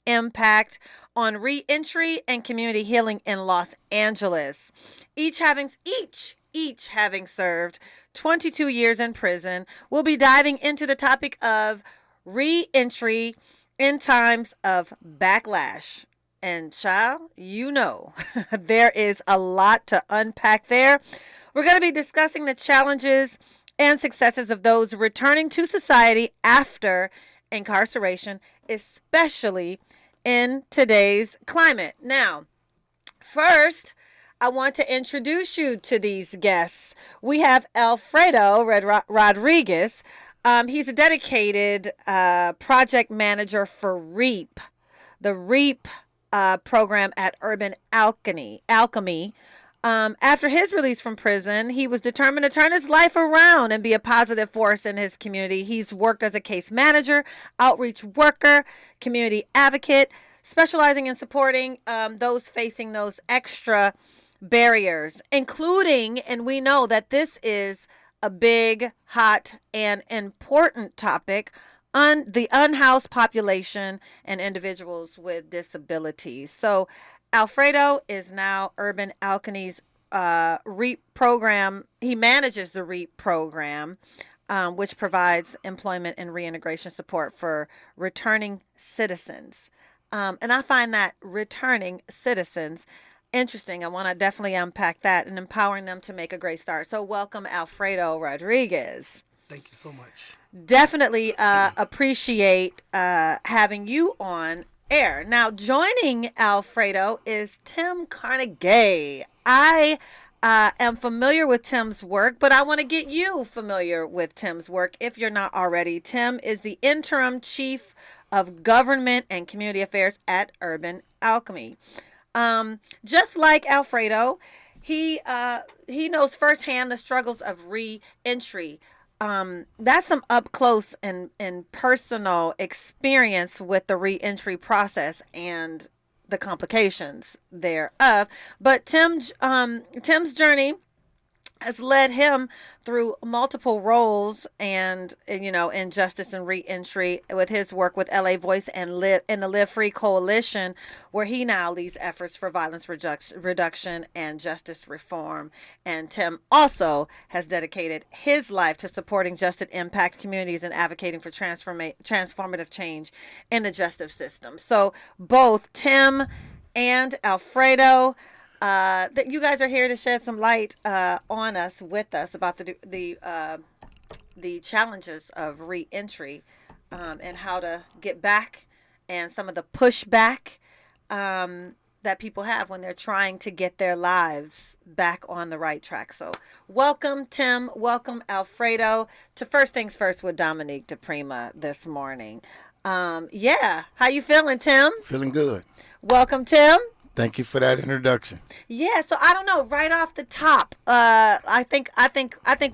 impact on reentry and community healing in Los Angeles. Each having served 22 years in prison, we'll be diving into the topic of reentry in times of backlash. And child, there is a lot to unpack there. We're going to be discussing the challenges and successes of those returning to society after incarceration, especially in today's climate. Now, first, I want to introduce you to these guests. We have Alfredo Rodriguez. He's a dedicated project manager for REAP, the REAP program at Urban Alchemy. After his release from prison, he was determined to turn his life around and be a positive force in his community. He's worked as a case manager, outreach worker, community advocate, specializing in supporting those facing those extra barriers, including, and we know that this is a big, hot, and important topic, on the unhoused population and individuals with disabilities. So Alfredo is now Urban Alchemy's REAP program. He manages the REAP program, which provides employment and reintegration support for returning citizens. And I find that returning citizens interesting. I want to definitely unpack that and empowering them to make a great start. So welcome, Alfredo Rodriguez. Thank you so much. Definitely appreciate having you on air. Now, joining Alfredo is Tim Carnegie. I am familiar with Tim's work, but I want to get you familiar with Tim's work if you're not already. Tim is the interim chief of government and community affairs at Urban Alchemy. Just like Alfredo, he knows firsthand the struggles of re-entry. That's some up close and personal experience with the re-entry process and the complications thereof. But Tim's journey has led him through multiple roles and in justice and reentry with his work with LA Voice and the Live Free Coalition, where he now leads efforts for violence reduction and justice reform. And Tim also has dedicated his life to supporting justice impact communities and advocating for transformative change in the justice system. So both Tim and Alfredo, that you guys are here to shed some light on us, with us, about the challenges of reentry and how to get back, and some of the pushback that people have when they're trying to get their lives back on the right track. So welcome, Tim. Welcome, Alfredo, to First Things First with Dominique DiPrima this morning. How you feeling, Tim? Feeling good. Welcome, Tim. Thank you for that introduction. Yeah, so I don't know, right off the top, I think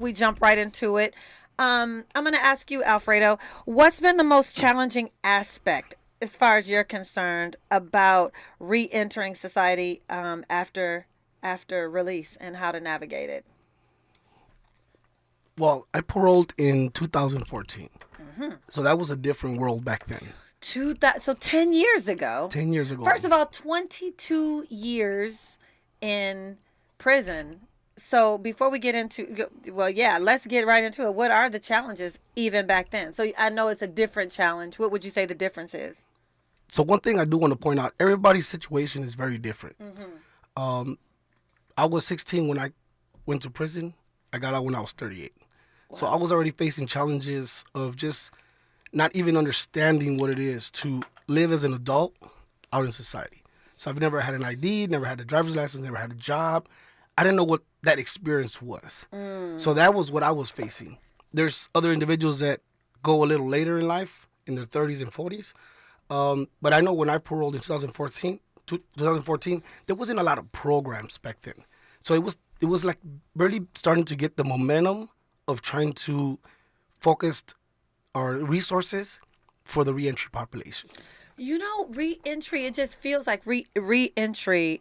we jump right into it. I'm going to ask you, Alfredo, what's been the most challenging aspect, as far as you're concerned, about re-entering society after release, and how to navigate it? Well, I paroled in 2014. So that was a different world back then. So 10 years ago. 10 years ago. First of all, 22 years in prison. So before we get into, let's get right into it. What are the challenges even back then? So I know it's a different challenge. What would you say the difference is? So one thing I do want to point out, everybody's situation is very different. I was 16 when I went to prison. I got out when I was 38. Wow. So I was already facing challenges of just not even understanding what it is to live as an adult out in society. So I've never had an ID, never had a driver's license, never had a job. I didn't know what that experience was. So that was what I was facing. There's other individuals that go a little later in life, in their 30s and 40s. But I know when I paroled in 2014, there wasn't a lot of programs back then. So it was like barely starting to get the momentum of trying to focus our resources for the reentry population. Reentry, it just feels like reentering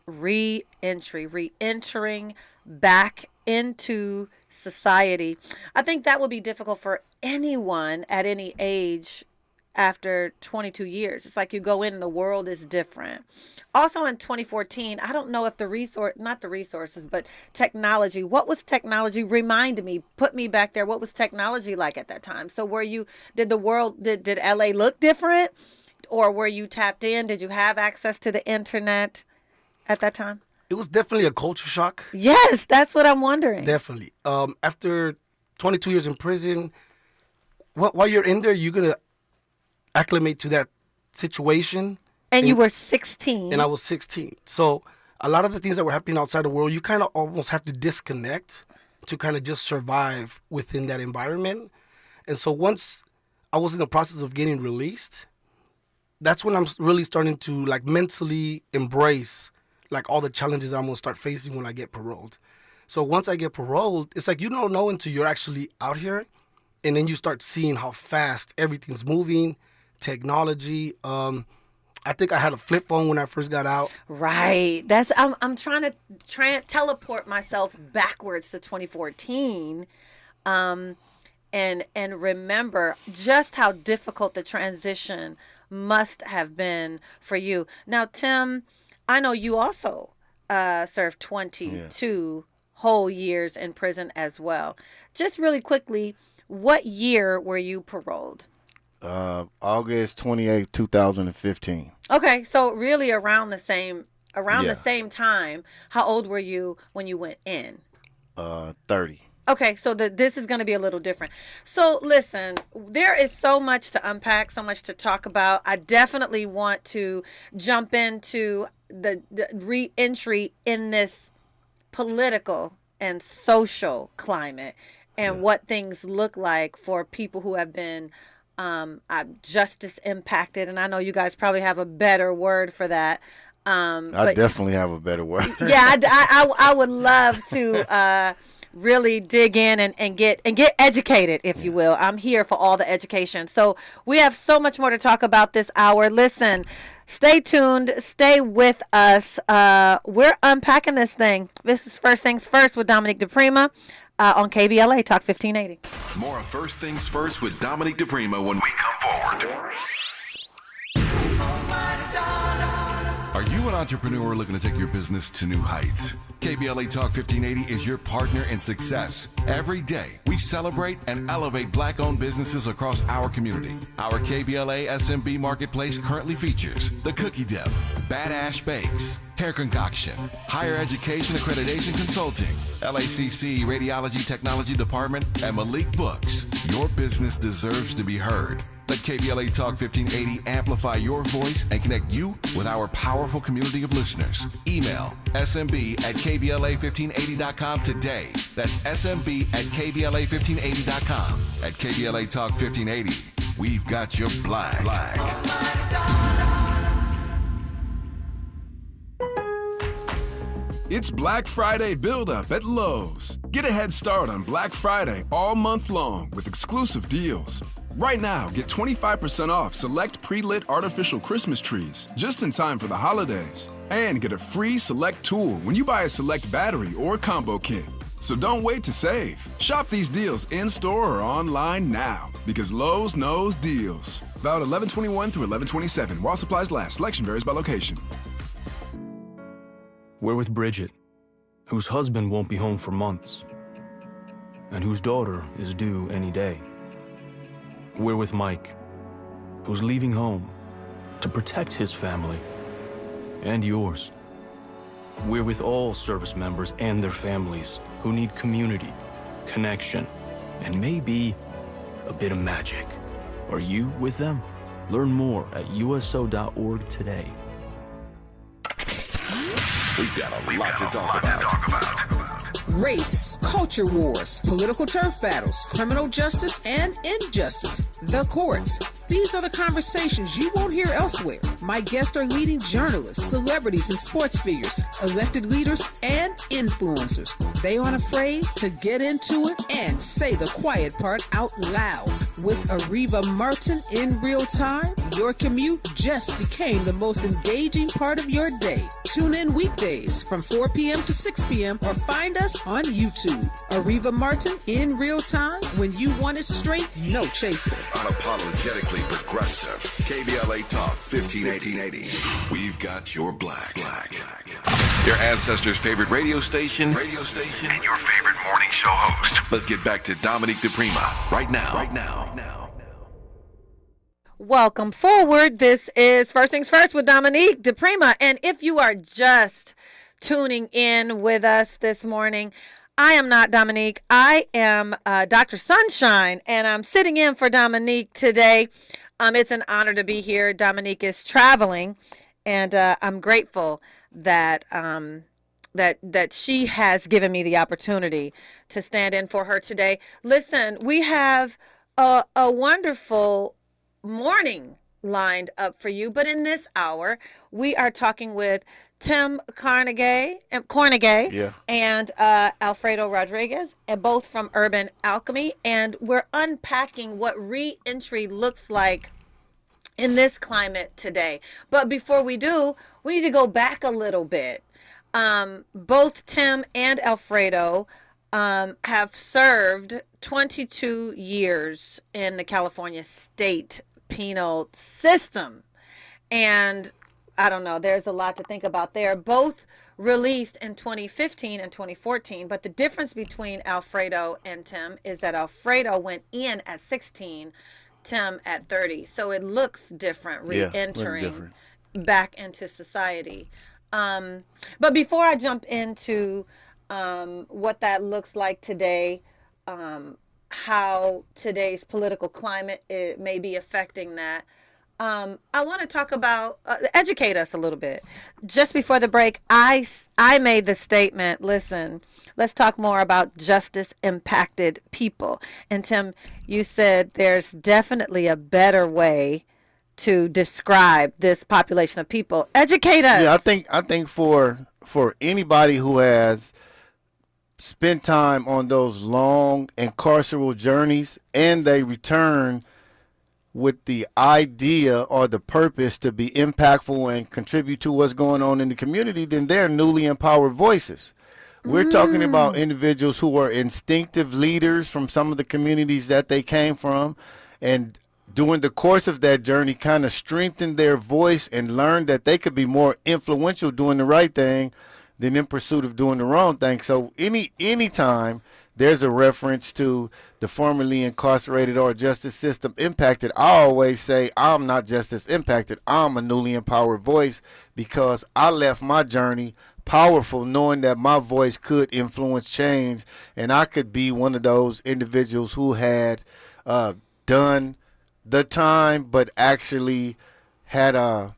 back into society. I think that would be difficult for anyone at any age after 22 years. It's like you go in and the world is different. Also in 2014, I don't know if not the resources, but technology. What was technology? Remind me, put me back there. What was technology like at that time? So did LA look different, or were you tapped in? Did you have access to the internet at that time? It was definitely a culture shock. Yes, that's what I'm wondering. Definitely. After 22 years in prison, while you're in there, you're going to acclimate to that situation. And you were 16. And I was 16. So a lot of the things that were happening outside the world, you kind of almost have to disconnect to kind of just survive within that environment. And so once I was in the process of getting released, that's when I'm really starting to like mentally embrace like all the challenges I'm going to start facing when I get paroled. So once I get paroled, it's like you don't know until you're actually out here. And then you start seeing how fast everything's moving, technology. I think I had a flip phone when I first got out. Right. I'm trying to teleport myself backwards to 2014, and remember just how difficult the transition must have been for you. Now, Tim, I know you also served 22 whole years in prison as well. Just really quickly, what year were you paroled? August 28, 2015. Okay, so really around the same time. How old were you when you went in? 30. Okay, so this is going to be a little different. So listen, there is so much to unpack, so much to talk about. I definitely want to jump into the reentry in this political and social climate and what things look like for people who have been justice impacted. And I know you guys probably have a better word for that. I definitely have a better word. Yeah, I would love to really dig in and get educated, if you will. I'm here for all the education. So we have so much more to talk about this hour. Listen, stay tuned. Stay with us. We're unpacking this thing. This is First Things First with Dominique DiPrima on KBLA Talk 1580. More of First Things First with Dominique DiPrima when we come forward. Are you an entrepreneur looking to take your business to new heights? KBLA Talk 1580 is your partner in success. Every day, we celebrate and elevate Black-owned businesses across our community. Our KBLA SMB Marketplace currently features The Cookie Dip, Badass Bakes, Hair Concoction, Higher Education Accreditation Consulting, LACC Radiology Technology Department, and Malik Books. Your business deserves to be heard. Let KBLA Talk 1580 amplify your voice and connect you with our powerful community of listeners. Email smb@kbla1580.com today. That's smb@kbla1580.com. At KBLA Talk 1580, we've got your black. It's Black Friday build-up at Lowe's. Get a head start on Black Friday all month long with exclusive deals. Right now, get 25% off select pre-lit artificial Christmas trees just in time for the holidays. And get a free select tool when you buy a select battery or combo kit. So don't wait to save. Shop these deals in-store or online now because Lowe's knows deals. Valid 11/21 through 11/27 while supplies last. Selection varies by location. We're with Bridget, whose husband won't be home for months, and whose daughter is due any day. We're with Mike, who's leaving home to protect his family and yours. We're with all service members and their families who need community, connection, and maybe a bit of magic. Are you with them? Learn more at uso.org today. We've got a lot to talk about. Race, culture wars, political turf battles, criminal justice and injustice, the courts. These are the conversations you won't hear elsewhere. My guests are leading journalists, celebrities, and sports figures, elected leaders, and influencers. They aren't afraid to get into it and say the quiet part out loud. With Ariva Martin in real time, your commute just became the most engaging part of your day. Tune in weekdays from 4 p.m. to 6 p.m. or find us on YouTube. Ariva Martin in real time, when you want it straight, no chaser. Unapologetically progressive. KBLA Talk 1580. We've got your black. Your ancestors' favorite radio station, and your favorite morning show host. Let's get back to Dominique DiPrima right now. Welcome forward. This is First Things First with Dominique DiPrima. And if you are just tuning in with us this morning, I am not Dominique. I am Dr. Sunshine, and I'm sitting in for Dominique today. It's an honor to be here. Dominique is traveling, and I'm grateful that that she has given me the opportunity to stand in for her today. Listen, we have a wonderful morning lined up for you, but in this hour, we are talking with Tim Carnegie and Alfredo Rodriguez, and both from Urban Alchemy, and we're unpacking what reentry looks like in this climate today. But before we do, we need to go back a little bit. Both Tim and Alfredo have served 22 years in the California state penal system. And I don't know, there's a lot to think about there. Both released in 2015 and 2014, but the difference between Alfredo and Tim is that Alfredo went in at 16, Tim at 30. So it looks different re-entering back into society. But before I jump into what that looks like today, how today's political climate may be affecting that, I want to talk about, educate us a little bit. Just before the break, I made the statement, listen, let's talk more about justice impacted people. And Tim, you said there's definitely a better way to describe this population of people. Educate us. Yeah, I think for anybody who has spent time on those long incarceral journeys and they return with the idea or the purpose to be impactful and contribute to what's going on in the community, then they're newly empowered voices. We're talking about individuals who are instinctive leaders from some of the communities that they came from, and during the course of that journey kind of strengthened their voice and learned that they could be more influential doing the right thing than in pursuit of doing the wrong thing. So anytime there's a reference to the formerly incarcerated or justice system impacted, I always say I'm not justice impacted. I'm a newly empowered voice because I left my journey powerful, knowing that my voice could influence change, and I could be one of those individuals who had done the time but actually had a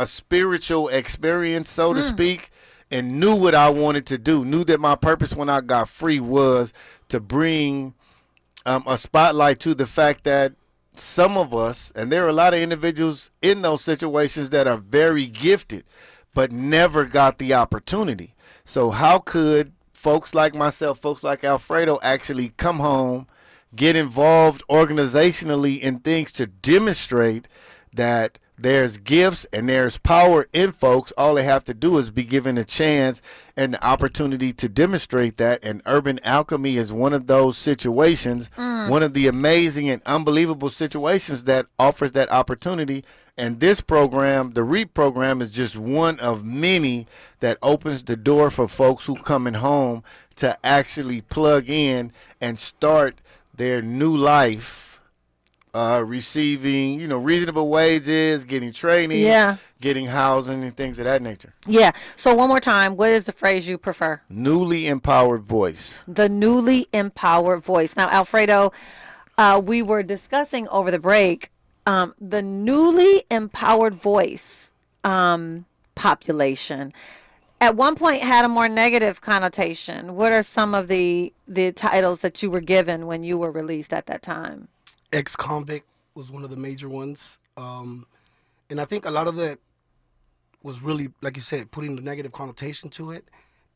spiritual experience, so to speak, and knew what I wanted to do, knew that my purpose when I got free was to bring a spotlight to the fact that some of us, and there are a lot of individuals in those situations that are very gifted, but never got the opportunity. So how could folks like myself, folks like Alfredo actually come home, get involved organizationally in things to demonstrate that there's gifts and there's power in folks. All they have to do is be given a chance and the opportunity to demonstrate that. And Urban Alchemy is one of those situations, one of the amazing and unbelievable situations that offers that opportunity. And this program, the REAP program, is just one of many that opens the door for folks who coming home to actually plug in and start their new life. Receiving, reasonable wages, getting training, getting housing, and things of that nature. Yeah. So one more time, what is the phrase you prefer? Newly empowered voice. The newly empowered voice. Now, Alfredo, we were discussing over the break the newly empowered voice population. At one point had a more negative connotation. What are some of the titles that you were given when you were released at that time? Ex-convict was one of the major ones. And I think a lot of that was really, like you said, putting the negative connotation to it.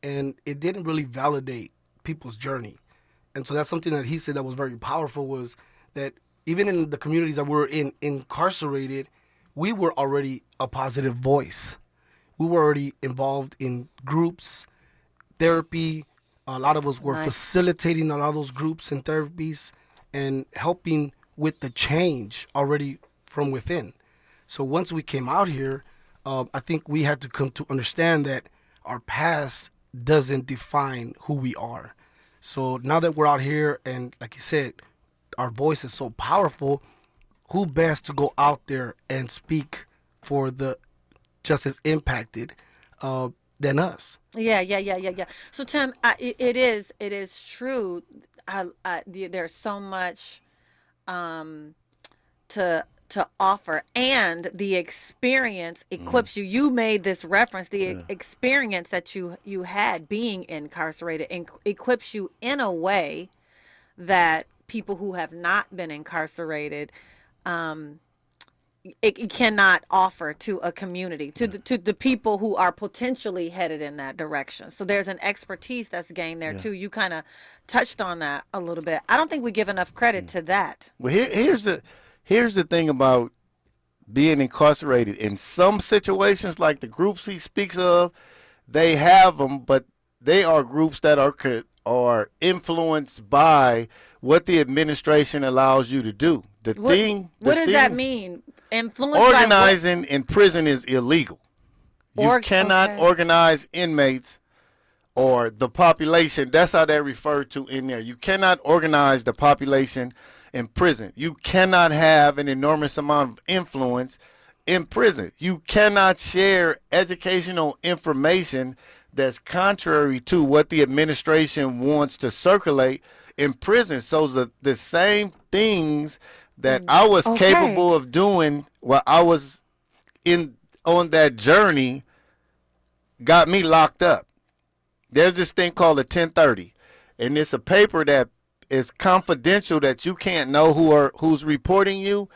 And it didn't really validate people's journey. And so that's something that he said that was very powerful, was that even in the communities that we're in, incarcerated, we were already a positive voice. We were already involved in groups, therapy. A lot of us were facilitating a lot of those groups and therapies and helping with the change already from within. So once we came out here, I think we had to come to understand that our past doesn't define who we are. So now that we're out here, and like you said, our voice is so powerful, who best to go out there and speak for the justice impacted than us? Yeah. So Tim, it is true. There's so much to offer, and the experience equips you. You made this reference. The experience that you had being incarcerated equips you in a way that people who have not been incarcerated it cannot offer to a community, to the people who are potentially headed in that direction. So there's an expertise that's gained there too. You kind of touched on that a little bit. I don't think we give enough credit to that. Well, here's the thing about being incarcerated. In some situations, like the groups he speaks of, they have them, but they are groups that are influenced by what the administration allows you to do. What does that mean? Organizing in prison is illegal. You cannot organize inmates or the population. That's how they're referred to in there. You cannot organize the population in prison. You cannot have an enormous amount of influence in prison. You cannot share educational information that's contrary to what the administration wants to circulate in prison. So the same things that I was capable of doing while I was on that journey got me locked up. There's this thing called a 1030, and it's a paper that is confidential that you can't know who's reporting you.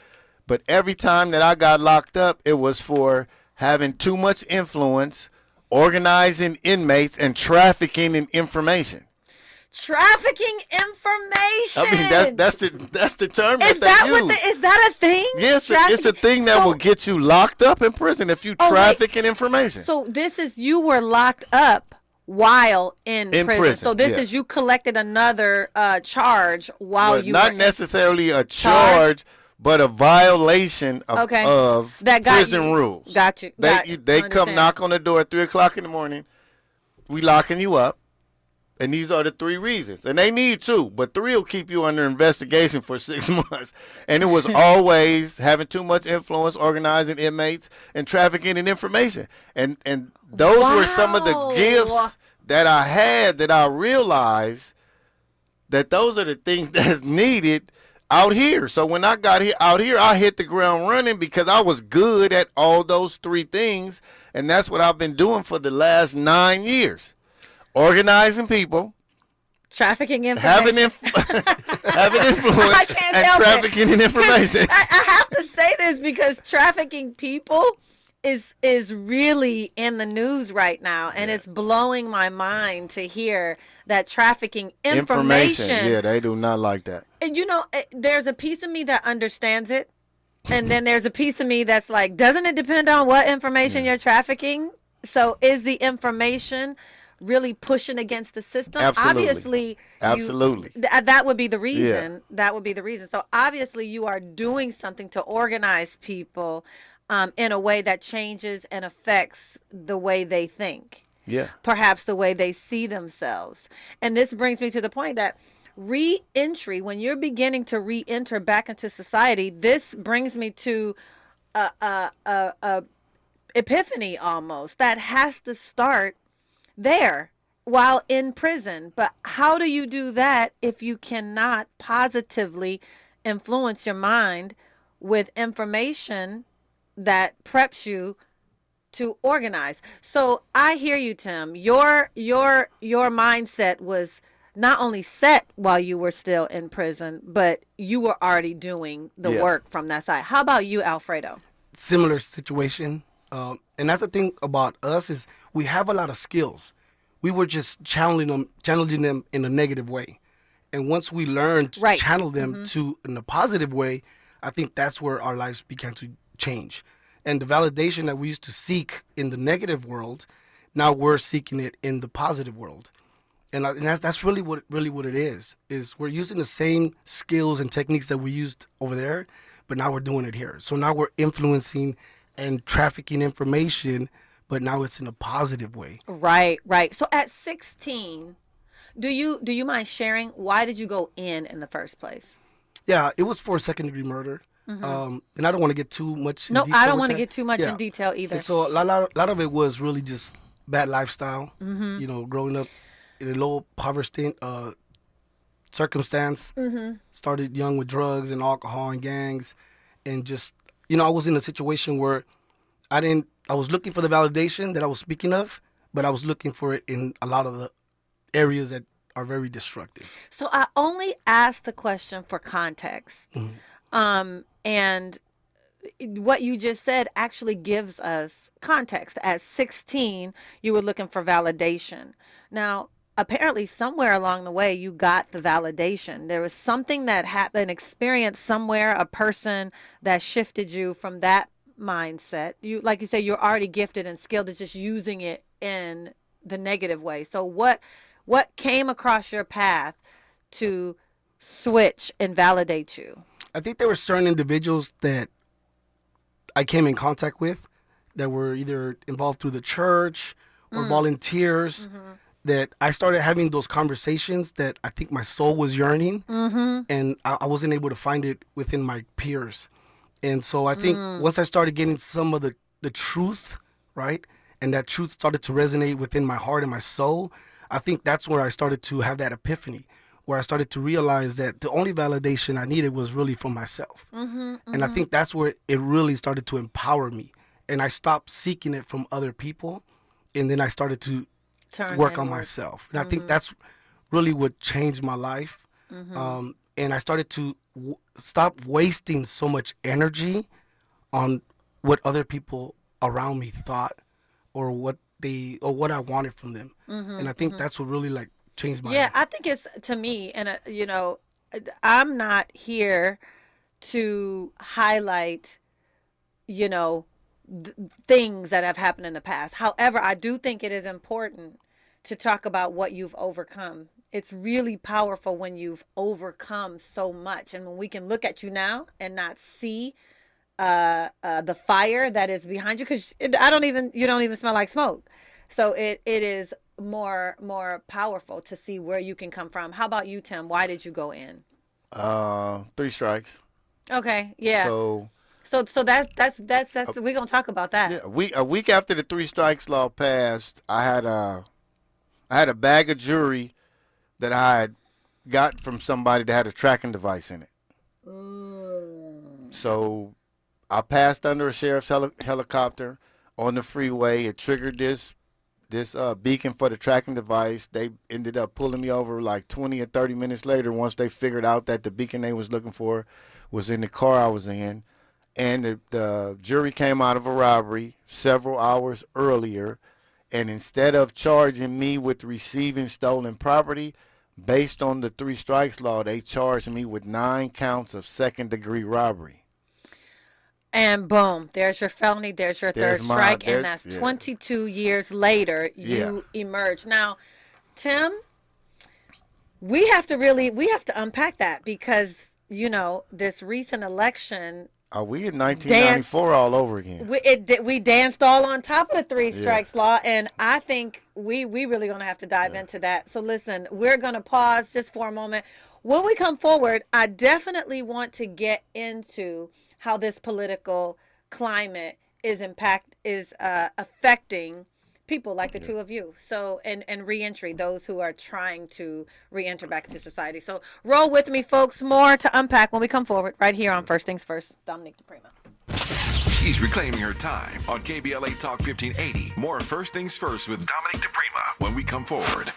But every time that I got locked up, it was for having too much influence, organizing inmates, and trafficking in information. Trafficking information. I mean, that's the term that they use. Is that a thing? Yes, it's a thing that will get you locked up in prison if you traffic in information. So you were locked up while in prison. So this is you collected another charge while you not were necessarily a charge, but a violation of prison rules. Got you. They come knock on the door at 3:00 in the morning. We locking you up. And these are the 3 reasons. And they need 2, but 3 will keep you under investigation for 6 months. And it was always having too much influence, organizing inmates, and trafficking in information. And those were some of the gifts that I had, that I realized that those are the things that's needed out here. So when I got out here, I hit the ground running because I was good at all those 3 things. And that's what I've been doing for the last 9 years. Organizing people, trafficking information, having influence, and trafficking in information. I have to say this because trafficking people is really in the news right now, and it's blowing my mind to hear that trafficking information. Yeah, they do not like that. And there's a piece of me that understands it, and then there's a piece of me that's like, doesn't it depend on what information you're trafficking? So is the information really pushing against the system? Absolutely. That would be the reason. Yeah. That would be the reason. So obviously you are doing something to organize people in a way that changes and affects the way they think. Yeah. Perhaps the way they see themselves. And this brings me to the point that reentry, when you're beginning to reenter back into society, this brings me to a epiphany almost that has to start there while in prison. But how do you do that if you cannot positively influence your mind with information that preps you to organize? So I hear you, Tim. Your mindset was not only set while you were still in prison, but you were already doing the work from that side. How about you, Alfredo? Similar situation. And that's the thing about us is we have a lot of skills. We were just channeling them in a negative way. And once we learn to Right. channel them to in a positive way, I think that's where our lives began to change. And the validation that we used to seek in the negative world, now we're seeking it in the positive world. And that's really what it is we're using the same skills and techniques that we used over there, but now we're doing it here. So now we're influencing and trafficking information, but now it's in a positive way. Right, right. So at 16, do you mind sharing why did you go in the first place? Yeah, it was for second-degree murder. And I don't want to get too much in No, detail I don't with want to that. get too much Yeah. in detail either. And so a lot of it was really just bad lifestyle, you know, growing up in a low poverty circumstance. Started young with drugs and alcohol and gangs, and just, you know, I was in a situation where I was looking for the validation that I was speaking of, but I was looking for it in a lot of the areas that are very destructive. So I only asked the question for context. And what you just said actually gives us context. At 16, you were looking for validation. Now, apparently somewhere along the way, you got the validation. There was something that happened, experience somewhere, a person that shifted you from that mindset. You, like you say, you're already gifted and skilled at just using it in the negative way. So what came across your path to switch and validate you? I think there were certain individuals that I came in contact with that were either involved through the church or volunteers, that I started having those conversations that I think my soul was yearning, and I wasn't able to find it within my peers. And so I think once I started getting some of the truth, right, and that truth started to resonate within my heart and my soul, I think that's where I started to have that epiphany, where I started to realize that the only validation I needed was really from myself. And I think that's where it really started to empower me. And I stopped seeking it from other people, and then I started to work on myself. And I think that's really what changed my life. And I started to stop wasting so much energy on what other people around me thought or what I wanted from them. And I think that's what really like changed my life. I think it's, to me, and you know, I'm not here to highlight, you know, things that have happened in the past. However, I do think it is important to talk about what you've overcome. It's really powerful when you've overcome so much, and when we can look at you now and not see the fire that is behind you, because you don't even smell like smoke. So it is more powerful to see where you can come from. How about you, Tim? Why did you go in? 3 strikes. Okay, yeah. So that's we're gonna talk about that. yeah, a week after the 3 strikes law passed, I had a bag of jewelry that I had got from somebody that had a tracking device in it. So I passed under a sheriff's helicopter on the freeway. It triggered this beacon for the tracking device. They ended up pulling me over like 20 or 30 minutes later once they figured out that the beacon they was looking for was in the car I was in. And the jury came out of a robbery several hours earlier, and instead of charging me with receiving stolen property, based on the 3 strikes law, they charged me with 9 counts of second-degree robbery. And boom, there's your felony, there's your third strike, and that's 22 years later you emerge. Now, Tim, we have to unpack that, because, you know, this recent election. Are we in 1994 all over again? We danced all on top of the 3 strikes law, and I think we really gonna have to dive into that. So listen, we're gonna pause just for a moment. When we come forward, I definitely want to get into how this political climate is affecting people like the two of you. So, and reentry, those who are trying to reenter back into society. So roll with me, folks. More to unpack when we come forward right here on First Things First. Dominique DiPrima. She's reclaiming her time on KBLA Talk 1580. More First Things First with Dominique DiPrima when we come forward.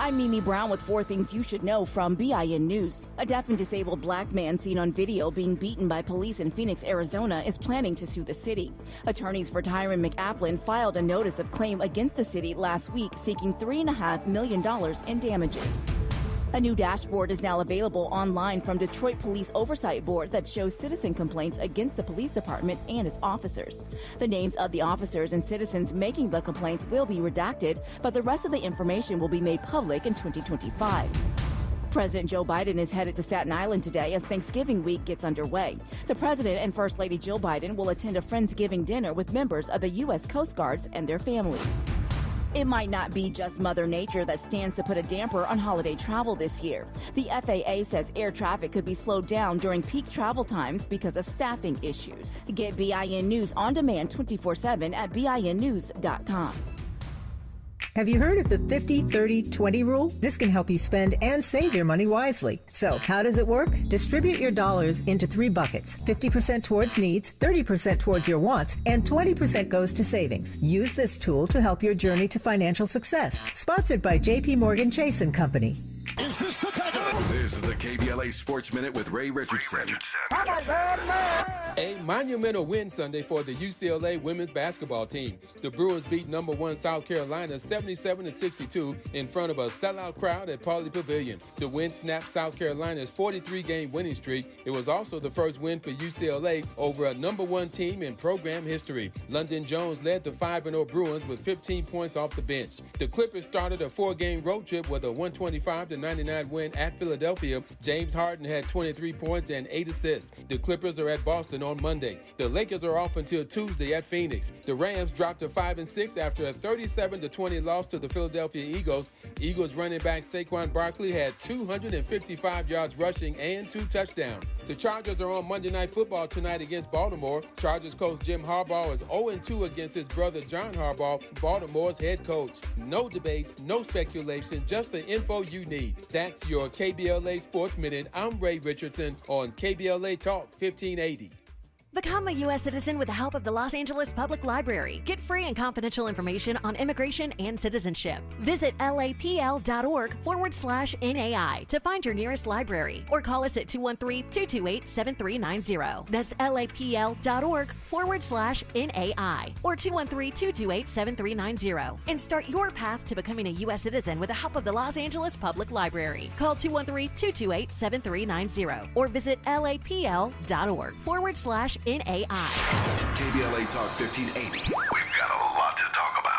I'm Mimi Brown with 4 things you should know from BIN News. A deaf and disabled black man seen on video being beaten by police in Phoenix, Arizona is planning to sue the city. Attorneys for Tyron McAplin filed a notice of claim against the city last week seeking $3.5 million in damages. A new dashboard is now available online from Detroit Police Oversight Board that shows citizen complaints against the police department and its officers. The names of the officers and citizens making the complaints will be redacted, but the rest of the information will be made public in 2025. President Joe Biden is headed to Staten Island today as Thanksgiving week gets underway. The president and First Lady Jill Biden will attend a Friendsgiving dinner with members of the U.S. Coast Guards and their families. It might not be just Mother Nature that stands to put a damper on holiday travel this year. The FAA says air traffic could be slowed down during peak travel times because of staffing issues. Get BIN News on demand 24/7 at BINnews.com. Have you heard of the 50-30-20 rule? This can help you spend and save your money wisely. So, how does it work? Distribute your dollars into 3 buckets. 50% towards needs, 30% towards your wants, and 20% goes to savings. Use this tool to help your journey to financial success. Sponsored by J.P. Morgan Chase & Company. Is this the takeover? This is the KBLA Sports Minute with Ray Richardson. A monumental win Sunday for the UCLA women's basketball team. The Brewers beat number 1 South Carolina 77-62 in front of a sellout crowd at Pauley Pavilion. The win snapped South Carolina's 43-game winning streak. It was also the first win for UCLA over a number 1 team in program history. London Jones led the 5-0 Bruins with 15 points off the bench. The Clippers started a 4-game road trip with a 125-99 win at Philadelphia. James Harden had 23 points and 8 assists. The Clippers are at Boston on Monday. The Lakers are off until Tuesday at Phoenix. The Rams dropped to 5-6 after a 37-20 loss to the Philadelphia Eagles. Eagles running back Saquon Barkley had 255 yards rushing and 2 touchdowns. The Chargers are on Monday Night Football tonight against Baltimore. Chargers coach Jim Harbaugh is 0-2 against his brother John Harbaugh, Baltimore's head coach. No debates, no speculation, just the info you need. That's your KBLA Sports Minute. I'm Ray Richardson on KBLA Talk 1580. Become a U.S. citizen with the help of the Los Angeles Public Library. Get free and confidential information on immigration and citizenship. Visit lapl.org/NAI to find your nearest library or call us at 213-228-7390. That's lapl.org/NAI or 213-228-7390 and start your path to becoming a U.S. citizen with the help of the Los Angeles Public Library. Call 213-228-7390 or visit lapl.org/NAI. KBLA Talk 1580. We've got a lot to talk about.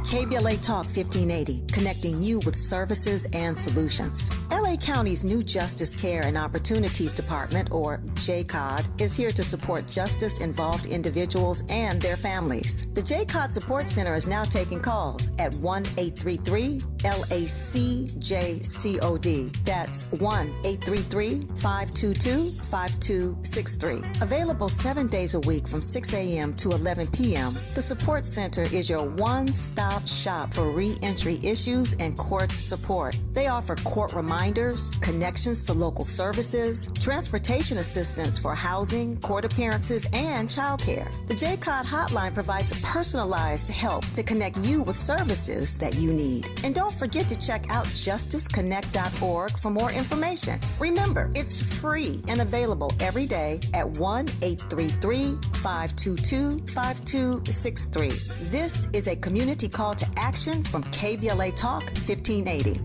KBLA Talk 1580, connecting you with services and solutions. LA County's new Justice Care and Opportunities Department, or JCOD, is here to support justice-involved individuals and their families. The JCOD Support Center is now taking calls at 1-833-LACJCOD. That's 1-833-522-5263. Available 7 days a week from 6 a.m. to 11 p.m., the Support Center is your one-stop shop for reentry issues and court support. They offer court reminders, connections to local services, transportation assistance for housing, court appearances, and childcare. The JCOD hotline provides personalized help to connect you with services that you need. And don't forget to check out justiceconnect.org for more information. Remember, it's free and available every day at 1-833-522-5263. This is a community call to action from KBLA Talk 1580.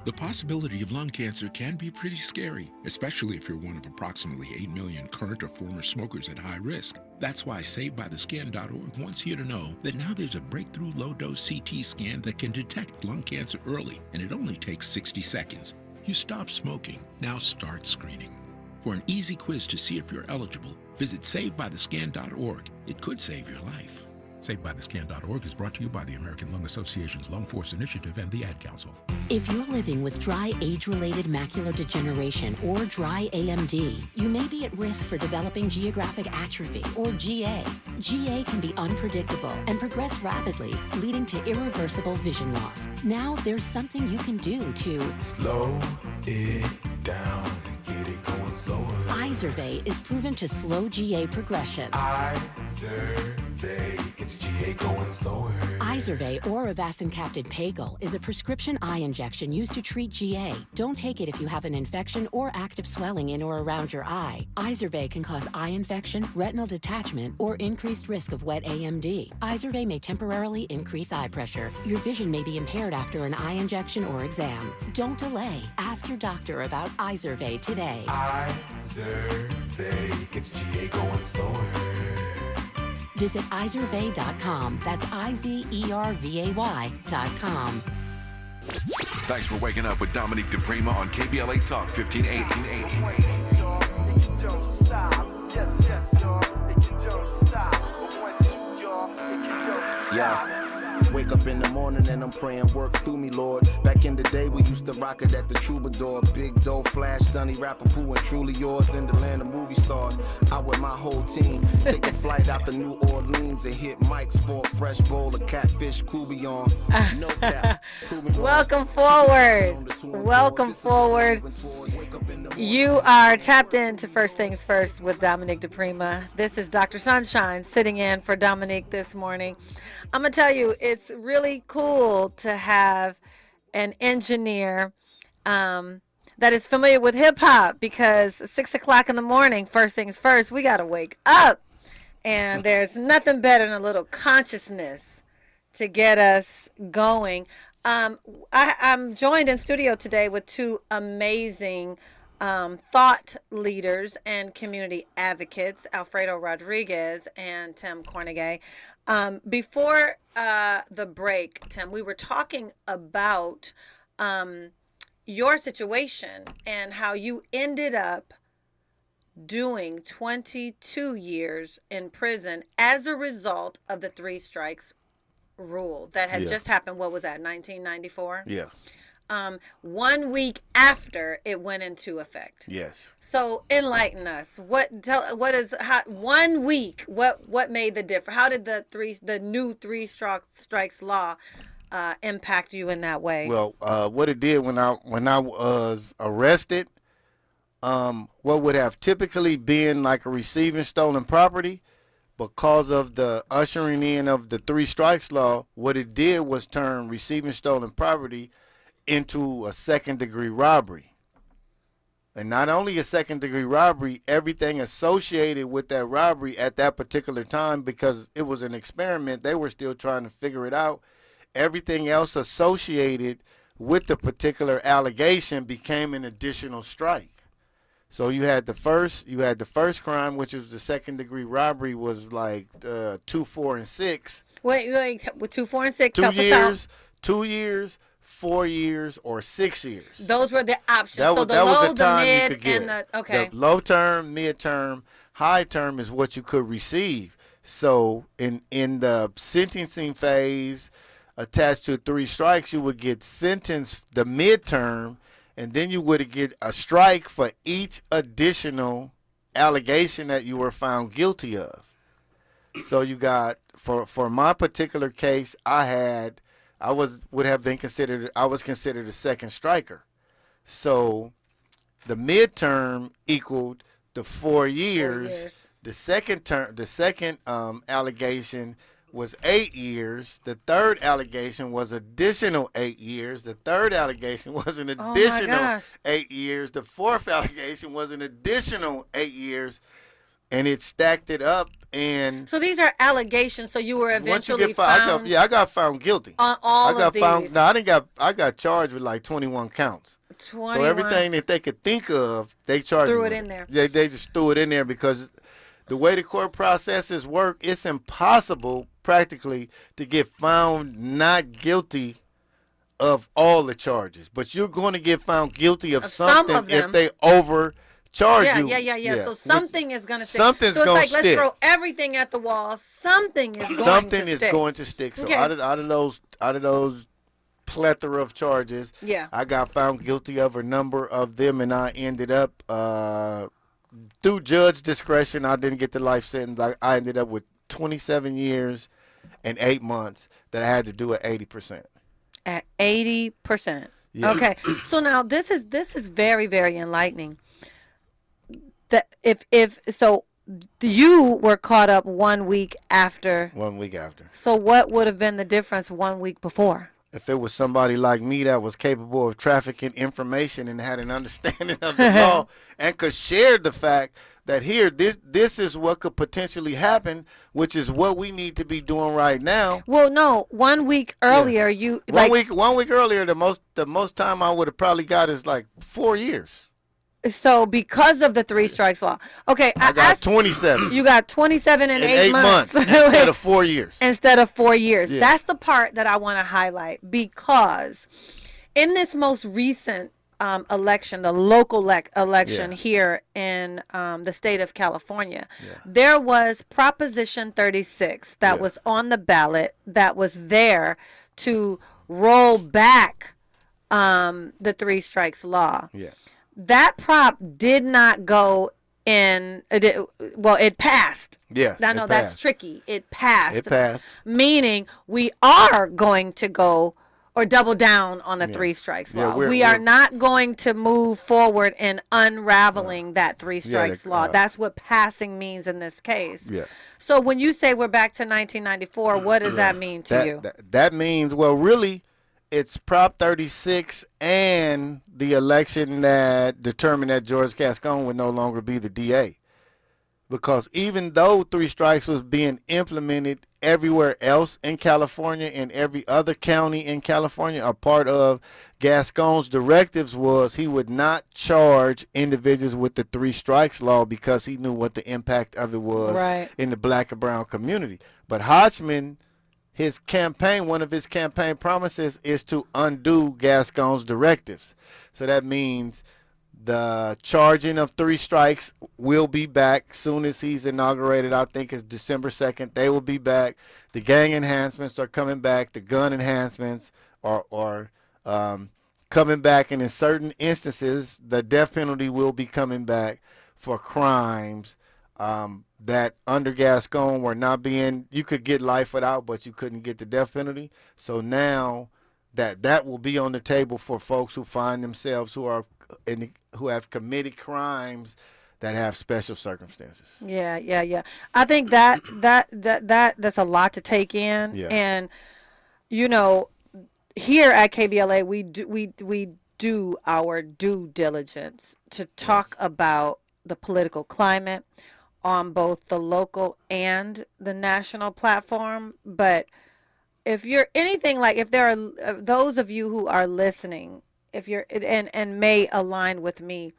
The possibility of lung cancer can be pretty scary, especially if you're one of approximately 8 million current or former smokers at high risk. That's why SaveByTheScan.org wants you to know that now there's a breakthrough low-dose CT scan that can detect lung cancer early, and it only takes 60 seconds. You stop smoking, now start screening. For an easy quiz to see if you're eligible, visit SaveByTheScan.org. It could save your life. SaveByTheScan.org is brought to you by the American Lung Association's Lung Force Initiative and the Ad Council. If you're living with dry age-related macular degeneration or dry AMD, you may be at risk for developing geographic atrophy or GA. GA can be unpredictable and progress rapidly, leading to irreversible vision loss. Now there's something you can do to slow it down and get it going Izervay is proven to slow GA progression. Izervay gets GA going slower. Izervay or avacincaptad pagel is a prescription eye injection used to treat GA. Don't take it if you have an infection or active swelling in or around your eye. Izervay can cause eye infection, retinal detachment, or increased risk of wet AMD. Izervay may temporarily increase eye pressure. Your vision may be impaired after an eye injection or exam. Don't delay. Ask your doctor about Izervay today. Izervay gets GA going slower. Visit Izervay.com. That's IZERVAY.com. Thanks for waking up with Dominique DiPrima on KBLA Talk 1580. Yeah. Wake up in the morning and I'm praying, work through me, Lord. Back in the day, we used to rock it at the Troubadour. Big dough, Flash, Dunny, Rapper, Pooh, and truly yours in the land of movie stars. I with my whole team take a flight out to New Orleans and hit Mike's for a fresh bowl of catfish coubillon. No cap. Welcome forward. Welcome forward. You are tapped into First Things First with Dominique DiPrima. This is Dr. Sunshine sitting in for Dominique this morning. I'm going to tell you, it's really cool to have an engineer that is familiar with hip hop, because 6 o'clock in the morning, First Things First, we got to wake up. And there's nothing better than a little consciousness to get us going. I'm joined in studio today with two amazing thought leaders and community advocates, Alfredo Rodriguez and Tim Cornegay. Before the break, Tim, we were talking about your situation and how you ended up doing 22 years in prison as a result of the 3 strikes rule that had just happened. What was that, 1994? Yeah. 1 week after it went into effect. Yes. So enlighten us. What 1 week? What made the difference? How did the new 3 strikes law impact you in that way? Well, what it did when I was arrested, what would have typically been like a receiving stolen property, because of the ushering in of the 3 strikes law, what it did was turn receiving stolen property into a second-degree robbery. And not only a second-degree robbery, everything associated with that robbery at that particular time, because it was an experiment, they were still trying to figure it out. Everything else associated with the particular allegation became an additional strike. So you had the first crime, which was the second-degree robbery, was like 2, 4, and 6. Wait, 2, 4, and 6. 2 years, 2 years. 4 years or 6 years. Those were the options. That was the time you could get. The low term, mid term, high term is what you could receive. So in the sentencing phase, attached to 3 strikes, you would get sentenced the midterm, and then you would get a strike for each additional allegation that you were found guilty of. So you got, for my particular case, I was considered a second striker. So the midterm equaled the 4 years. 4 years. The second allegation was 8 years. The third allegation was additional 8 years. The third allegation was an additional 8 years. The fourth allegation was an additional 8 years. And it stacked it up. And so these are allegations. So you were eventually found. I got found guilty on all of these. I got charged with like 21 counts. 21. So everything that they could think of, they charged threw me it with. in there. They just threw it in there, because the way the court processes work, it's impossible practically to get found not guilty of all the charges. But you're going to get found guilty of something if they overcharge you. Yeah. So something is going to stick. Something's so it's going like, to stick. Let's throw everything at the wall. Something is going to stick. So okay. out of those plethora of charges, I got found guilty of a number of them, and I ended up through judge discretion, I didn't get the life sentence. I ended up with 27 years and 8 months that I had to do at 80%. At 80%. Yeah. Okay. So now this is very, very enlightening. that if so, you were caught up 1 week after. 1 week after. So what would have been the difference 1 week before? If it was somebody like me that was capable of trafficking information and had an understanding of the law and could share the fact that here, this is what could potentially happen, which is what we need to be doing right now. Well, no, 1 week earlier, you like 1 week earlier, the most time I would have probably got is like 4 years. So because of the 3 strikes law. Okay, I got 27. You got 27 in 8 months. Instead of 4 years. Instead of 4 years. Yeah. That's the part that I want to highlight, because in this most recent election, the local election here in the state of California, there was Proposition 36 that was on the ballot that was there to roll back the 3 strikes law. Yeah. That prop did not go in. It passed. Yes. I know that's tricky. It passed. It passed. Meaning we are going to go or double down on the 3 strikes law. We are not going to move forward in unraveling that 3 strikes law. That's what passing means in this case. Yeah. So when you say we're back to 1994, what does that mean to you? That means, well, really, it's Prop 36 and the election that determined that George Gascon would no longer be the DA. Because even though 3 strikes was being implemented everywhere else in California and every other county in California, a part of Gascon's directives was he would not charge individuals with the 3 strikes law because he knew what the impact of it was in the black and brown community. But Hodgman, his campaign, one of his campaign promises is to undo Gascon's directives. So that means the charging of 3 strikes will be back soon as he's inaugurated. I think it's December 2nd. They will be back. The gang enhancements are coming back. The gun enhancements are coming back. And in certain instances, the death penalty will be coming back for crimes that under Gascon were not being, you could get life without, but you couldn't get the death penalty. So now that will be on the table for folks who find themselves who have committed crimes that have special circumstances. Yeah. I think that's a lot to take in. Yeah. And you know, here at KBLA we do our due diligence to talk about the political climate on both the local and the national platform. But if you're anything like, if there are those of you who are listening, if you're and may align with me,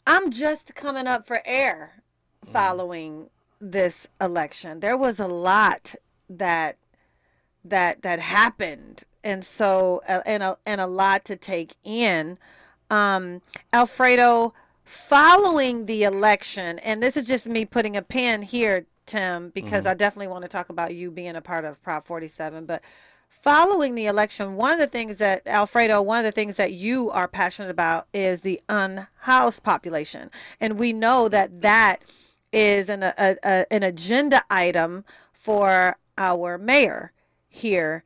I'm just coming up for air following this election. There was a lot that happened, and so and a lot to take in. Alfredo, following the election, and this is just me putting a pin here, Tim, because I definitely want to talk about you being a part of Prop 47, but following the election, one of the things that you are passionate about is the unhoused population. And we know that is an agenda item for our mayor here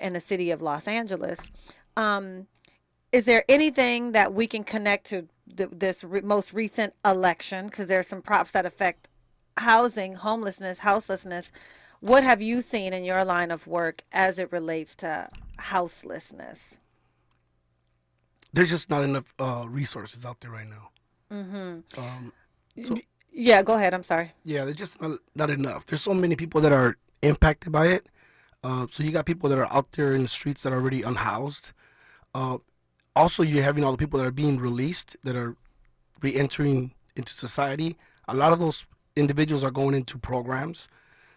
in the city of Los Angeles. Is there anything that we can connect to this most recent election? Because there are some props that affect housing, homelessness, houselessness. What have you seen in your line of work as it relates to houselessness? There's just not enough resources out there right now. Yeah, go ahead. I'm sorry. Yeah, there's just not enough. There's so many people that are impacted by it. So you got people that are out there in the streets that are already unhoused. Also, you're having all the people that are being released, that are re-entering into society. A lot of those individuals are going into programs.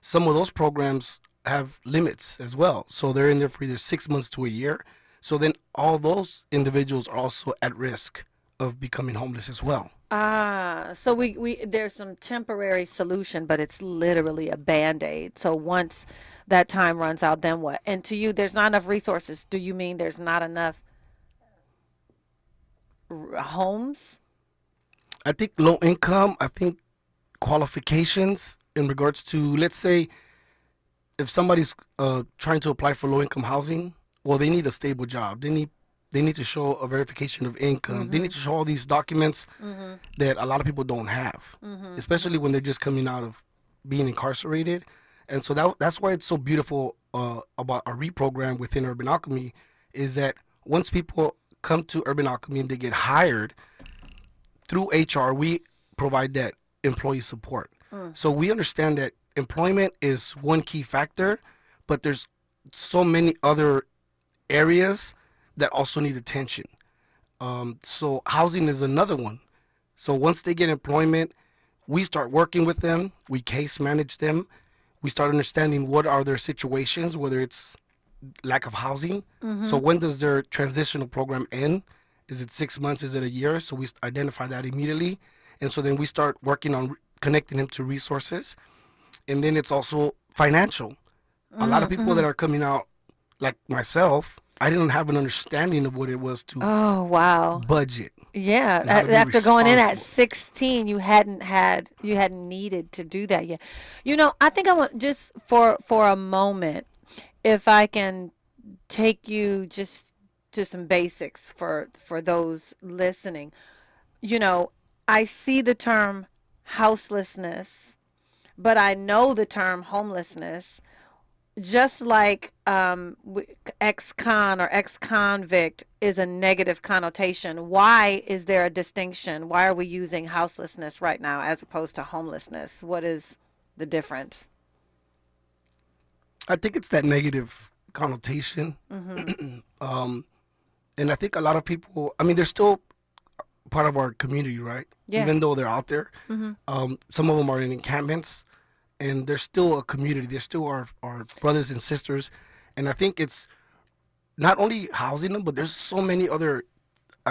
Some of those programs have limits as well. So they're in there for either 6 months to a year. So then all those individuals are also at risk of becoming homeless as well. So we there's some temporary solution, but it's literally a Band-Aid. So once that time runs out, then what? And to you, there's not enough resources. Do you mean there's not enough homes? I think low income, I think qualifications in regards to, let's say, if somebody's trying to apply for low income housing, well, they need a stable job. They need They need to show a verification of income. They need to show all these documents that a lot of people don't have, especially when they're just coming out of being incarcerated. And so that's why it's so beautiful about our reprogram within Urban Alchemy, is that once people come to Urban Alchemy and they get hired through HR, we provide that employee support. So we understand that employment is one key factor, but there's so many other areas that also need attention. So housing is another one. So once they get employment, we start working with them, we case manage them, we start understanding what are their situations, whether it's lack of housing. So when does their transitional program end? Is it 6 months? Is it a year? So we identify that immediately. And so then we start working on connecting them to resources. And then it's also financial. A lot of people that are coming out, like myself, I didn't have an understanding of what it was to budget. Yeah, after going in at 16, you hadn't needed to do that yet. You know, I think I want just for a moment, if I can take you just to some basics for those listening. You know, I see the term houselessness, but I know the term homelessness. Just like ex-con or ex-convict is a negative connotation, why is there a distinction? Why are we using houselessness right now as opposed to homelessness? What is the difference? I think it's that negative connotation. And I think a lot of people, I mean, they're still part of our community, right? Yeah. Even though they're out there. Some of them are in encampments. And they're still a community. They're still our brothers and sisters. And I think it's not only housing them, but there's so many other,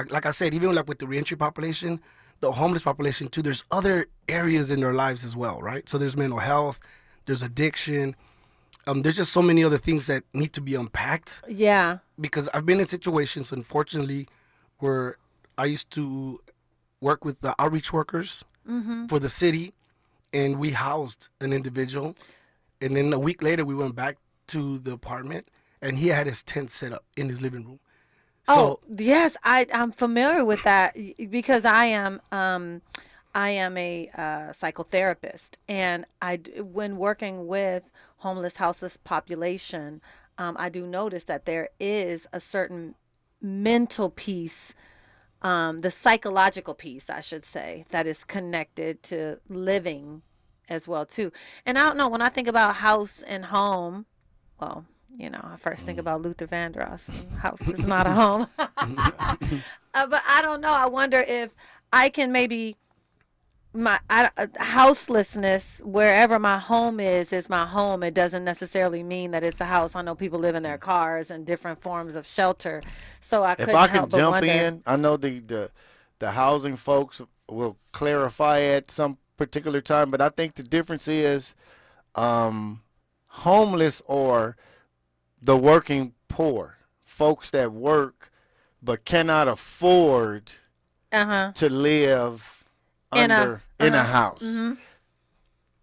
like I said, even like with the reentry population, the homeless population too, there's other areas in their lives as well, right? So there's mental health, there's addiction. There's just so many other things that need to be unpacked. Yeah. Because I've been in situations, unfortunately, where I used to work with the outreach workers for the city. And we housed an individual. And then a week later, we went back to the apartment, and he had his tent set up in his living room. So, yes, I'm familiar with that because I am a psychotherapist. And when working with homeless, houseless population, I do notice that there is a certain mental piece, the psychological piece, I should say, that is connected to living as well too. And I don't know, when I think about house and home, well, you know, I first think about Luther Vandross. House is not a home. But I don't know. I wonder if I can maybe houselessness, wherever my home is my home. It doesn't necessarily mean that it's a house. I know people live in their cars and different forms of shelter. So I couldn't help but wonder. If I can jump in, I know the housing folks will clarify at some particular time, but I think the difference is homeless or the working poor, folks that work but cannot afford to live in a house.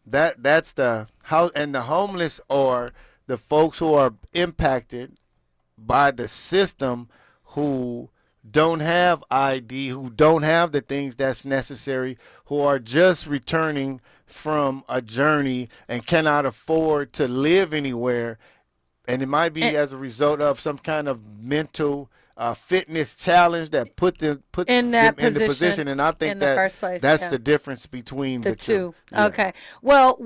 That's the house. And the homeless are the folks who are impacted by the system, who don't have ID, who don't have the things that's necessary, who are just returning from a journey and cannot afford to live anywhere. And it might be as a result of some kind of mental fitness challenge that put them in the position, and I think that's the difference between the two. Yeah. Okay. Well,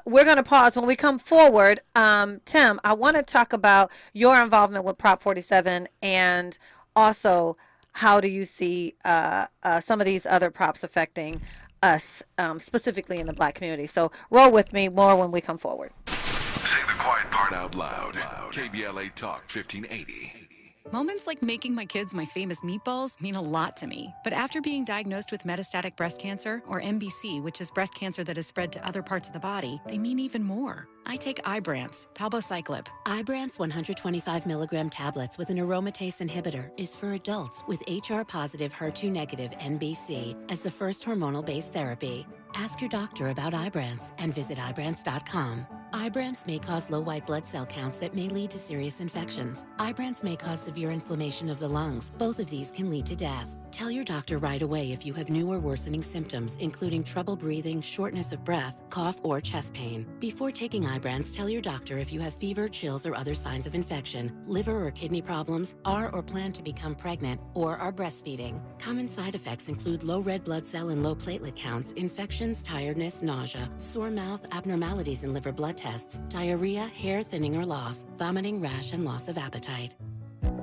we're going to pause. When we come forward, Tim, I want to talk about your involvement with Prop 47, and also how do you see some of these other props affecting us, specifically in the Black community. So roll with me, more when we come forward. Say the quiet part out loud. KBLA Talk 1580. Moments like making my kids my famous meatballs mean a lot to me. But after being diagnosed with metastatic breast cancer, or MBC, which is breast cancer that has spread to other parts of the body, they mean even more. I take Ibrance, palbociclib. Ibrance 125 milligram tablets with an aromatase inhibitor is for adults with HR-positive, HER2-negative MBC as the first hormonal-based therapy. Ask your doctor about Ibrance and visit Ibrance.com. Ibrance may cause low white blood cell counts that may lead to serious infections. Ibrance may cause severe inflammation of the lungs. Both of these can lead to death. Tell your doctor right away if you have new or worsening symptoms, including trouble breathing, shortness of breath, cough, or chest pain. Before taking Ibrance, tell your doctor if you have fever, chills, or other signs of infection, liver or kidney problems, are or plan to become pregnant, or are breastfeeding. Common side effects include low red blood cell and low platelet counts, infections, tiredness, nausea, sore mouth, abnormalities in liver blood tests, diarrhea, hair thinning or loss, vomiting, rash, and loss of appetite.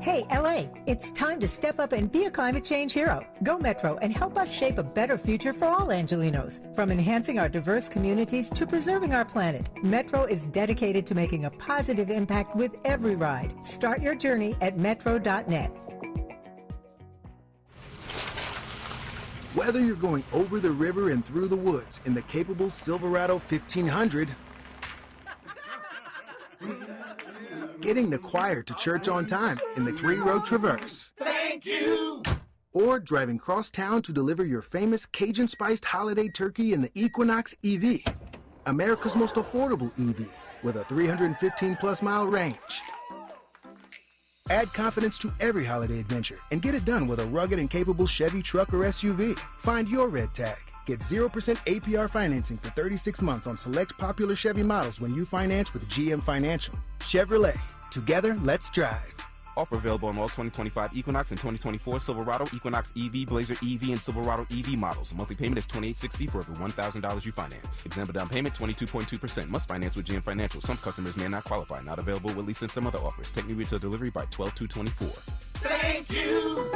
Hey, LA, it's time to step up and be a climate change hero. Go Metro and help us shape a better future for all Angelinos. From enhancing our diverse communities to preserving our planet, Metro is dedicated to making a positive impact with every ride. Start your journey at metro.net. Whether you're going over the river and through the woods in the capable Silverado 1500, getting the choir to church on time in the 3-row Traverse. Thank you! Or driving cross town to deliver your famous Cajun-spiced holiday turkey in the Equinox EV, America's most affordable EV with a 315-plus mile range. Add confidence to every holiday adventure and get it done with a rugged and capable Chevy truck or SUV. Find your red tag. Get 0% APR financing for 36 months on select popular Chevy models when you finance with GM Financial. Chevrolet. Together, let's drive. Offer available on all 2025 Equinox and 2024 Silverado, Equinox EV, Blazer EV, and Silverado EV models. Monthly payment is $28.60 for every $1,000 you finance. Example down payment 22.2%. Must finance with GM Financial. Some customers may not qualify. Not available with lease and some other offers. Take new retail delivery by 12/2/24. Thank you!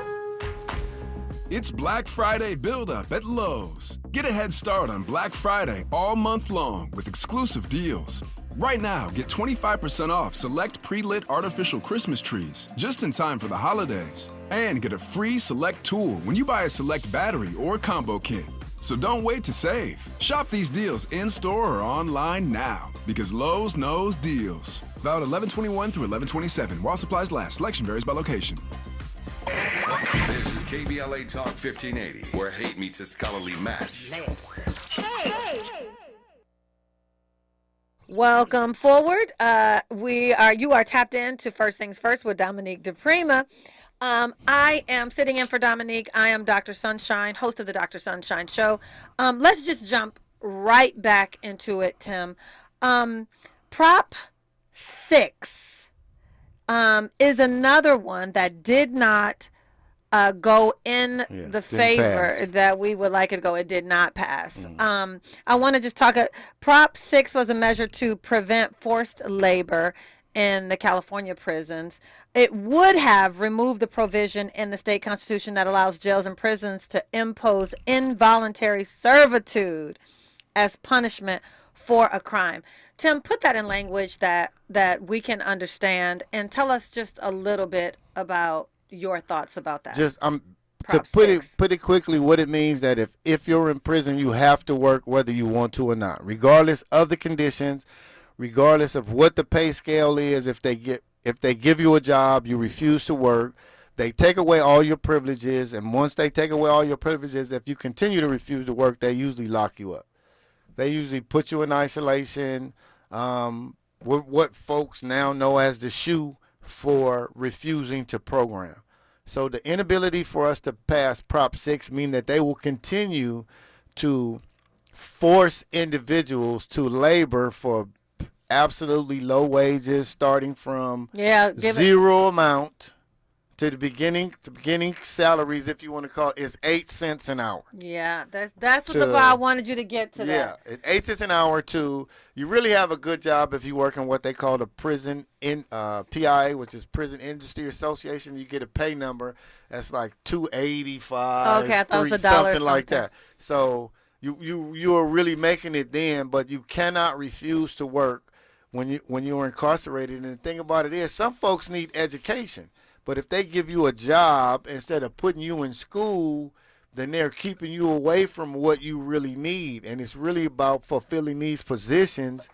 It's Black Friday build-up at Lowe's. Get a head start on Black Friday all month long with exclusive deals. Right now, get 25% off select pre-lit artificial Christmas trees just in time for the holidays. And get a free select tool when you buy a select battery or combo kit. So don't wait to save. Shop these deals in-store or online now because Lowe's knows deals. Valid 11/21 through 11/27 while supplies last. Selection varies by location. This is KBLA Talk 1580, where hate meets a scholarly match. Hey. Welcome forward. You are tapped into First Things First with Dominique DiPrima. I am sitting in for Dominique. I am Dr. Sunshine, host of the Dr. Sunshine Show. Let's just jump right back into it, Tim. Prop 6 is another one that did not go in the favor that we would like it to go. It did not pass. I want to just talk. Prop 6 was a measure to prevent forced labor in the California prisons. It would have removed the provision in the state constitution that allows jails and prisons to impose involuntary servitude as punishment for a crime. Tim, put that in language that we can understand and tell us just a little bit about your thoughts about that. Just to put it quickly, what it means that if you're in prison, you have to work whether you want to or not, regardless of the conditions, regardless of what the pay scale is. If they give you a job, you refuse to work, they take away all your privileges, and once they take away all your privileges, if you continue to refuse to work, they usually lock you up. They usually put you in isolation, what folks now know as the SHU, for refusing to program. So the inability for us to pass Prop 6 mean that they will continue to force individuals to labor for absolutely low wages, starting from zero amount to the beginning salaries, if you want to call it, is 8 cents an hour. Yeah, that's what I wanted you to get to. Yeah, 8 cents an hour to, you really have a good job if you work in what they call the prison PIA, which is Prison Industry Association. You get a pay number that's like $2.85. Okay, I thought it was $1 something like that. So you are really making it then, but you cannot refuse to work when you're incarcerated. And the thing about it is, some folks need education. But if they give you a job instead of putting you in school, then they're keeping you away from what you really need. And it's really about fulfilling these positions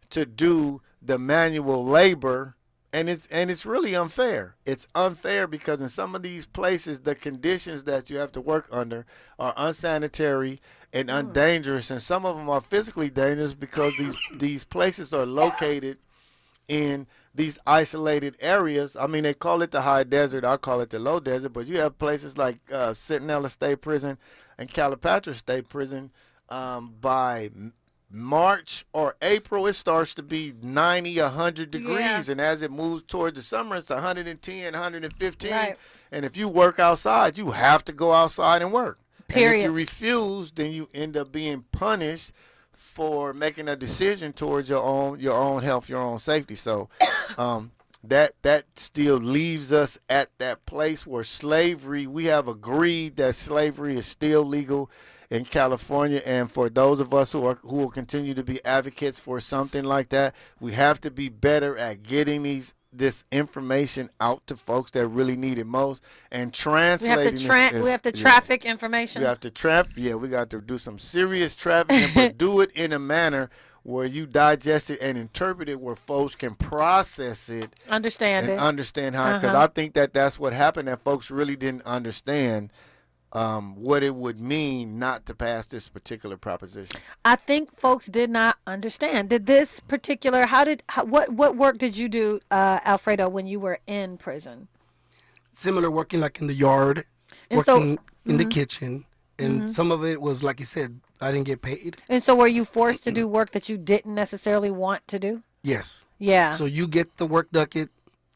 to do the manual labor. And it's really unfair. It's unfair because in some of these places, the conditions that you have to work under are unsanitary and undangerous, and some of them are physically dangerous because these places are located in these isolated areas. I mean, they call it the high desert. I call it the low desert. But you have places like Centinela State Prison and Calipatra State Prison. By March or April, it starts to be 90, 100 degrees. And as it moves toward the summer, it's 110, 115. Right. And if you work outside, you have to go outside and work. Period. And if you refuse, then you end up being punished for making a decision towards your own health, your own safety. So that still leaves us at that place where slavery, we have agreed that slavery is still legal in California, and for those of us who will continue to be advocates for something like that, we have to be better at getting this information out to folks that really need it most, and translating. We have to traffic information. We have to we got to do some serious trafficking, but do it in a manner where you digest it and interpret it, where folks can process it, understand how. Because I think that's what happened. That folks really didn't understand what it would mean not to pass this particular proposition. I think folks did not understand. Did this particular, what work did you do, Alfredo, when you were in prison? Similar, working like in the yard, working in the kitchen, and some of it was, like you said, I didn't get paid. And so were you forced to do work that you didn't necessarily want to do? Yes. Yeah. So you get the work ducket,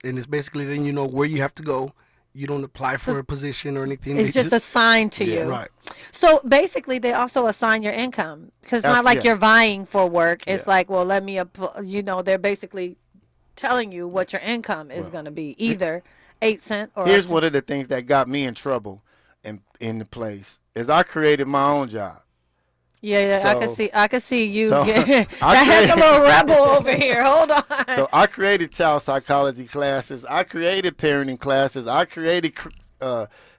and it's basically then you know where you have to go. You don't apply for a position or anything. It's just assigned to you. Right. So basically, they also assign your income, because it's not like you're vying for work. It's like, well, let me, they're basically telling you what your income is going to be, either 8 cents or. Here's one of the things that got me in trouble in the place is I created my own job. Yeah, so, I can see you. That has a little rebel over here. Hold on. So I created child psychology classes. I created parenting classes. I created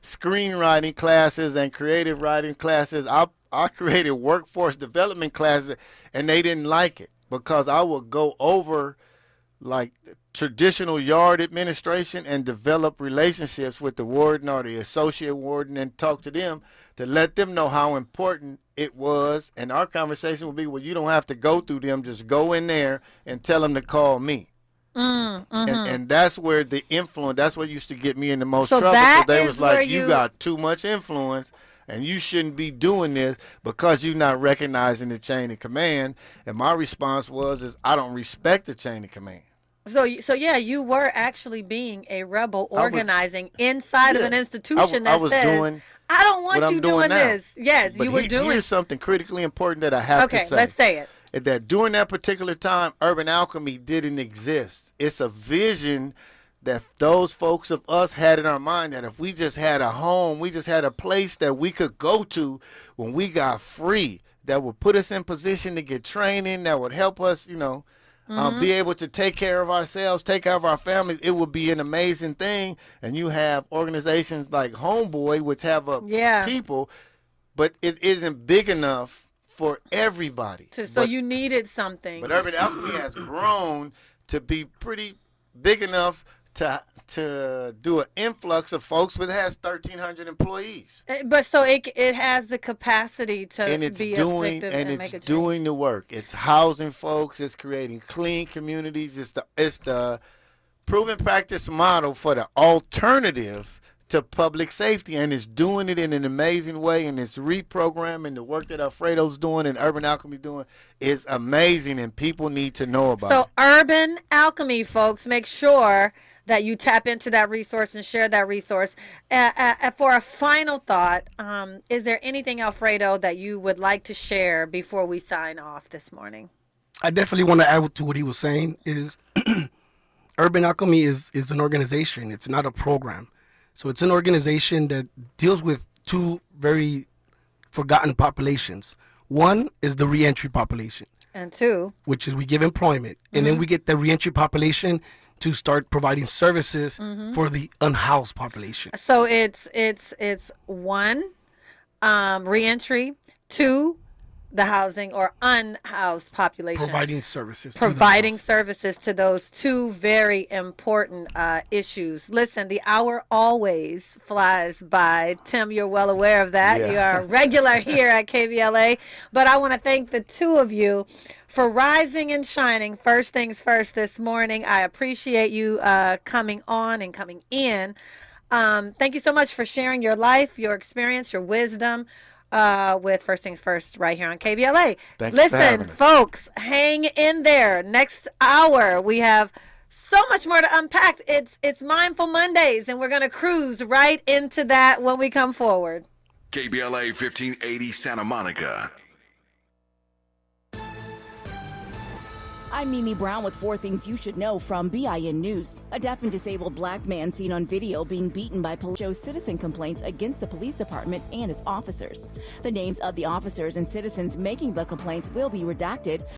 screenwriting classes and creative writing classes. I created workforce development classes, and they didn't like it because I would go over like traditional yard administration and develop relationships with the warden or the associate warden and talk to them to let them know how important it was. And our conversation would be, well, you don't have to go through them. Just go in there and tell them to call me. And that's where the influence, that's what used to get me in the most trouble. Because they was like, you got too much influence and you shouldn't be doing this because you're not recognizing the chain of command. And my response was, I don't respect the chain of command. So yeah, you were actually being a rebel, organizing inside of an institution that says, I don't want you doing this. Yes, but you were doing. Here's something critically important that I have to say. Okay, let's say it. That during that particular time, urban alchemy didn't exist. It's a vision that those folks of us had in our mind, that if we just had a home, we just had a place that we could go to when we got free, that would put us in position to get training, that would help us, be able to take care of ourselves, take care of our families. It would be an amazing thing. And you have organizations like Homeboy, which have people, but it isn't big enough for everybody. So you needed something. But urban alchemy has grown to be pretty big enough to do an influx of folks, but it has 1,300 employees. But so it has the capacity to and it's be doing effective and and it's make a doing the work. It's housing folks. It's creating clean communities. It's the proven practice model for the alternative to public safety, and it's doing it in an amazing way. And it's reprogramming. The work that Alfredo's doing and Urban Alchemy doing is amazing, and people need to know about it. So Urban Alchemy, folks, make sure that you tap into that resource and share that resource. For a final thought, is there anything, Alfredo, that you would like to share before we sign off this morning? I definitely want to add to what he was saying is Urban Alchemy is an organization. It's not a program. So it's an organization that deals with two very forgotten populations. One is the reentry population. And two, which is we give employment. And then we get the reentry population to start providing services for the unhoused population. So it's one, reentry, two, the housing or unhoused population. Providing services. Providing services to those two very important issues. Listen, the hour always flies by. Tim, you're well aware of that. Yeah. You are a regular here at KBLA. But I want to thank the two of you for rising and shining. First things first this morning. I appreciate you coming on and coming in. Thank you so much for sharing your life, your experience, your wisdom with First Things First right here on KBLA. Listen, folks, hang in there. Next hour, we have so much more to unpack. It's Mindful Mondays, and we're going to cruise right into that when we come forward. KBLA 1580 Santa Monica. I'm Mimi Brown with 4 things you should know from BIN News. A deaf and disabled black man seen on video being beaten by police shows citizen complaints against the police department and its officers. The names of the officers and citizens making the complaints will be redacted.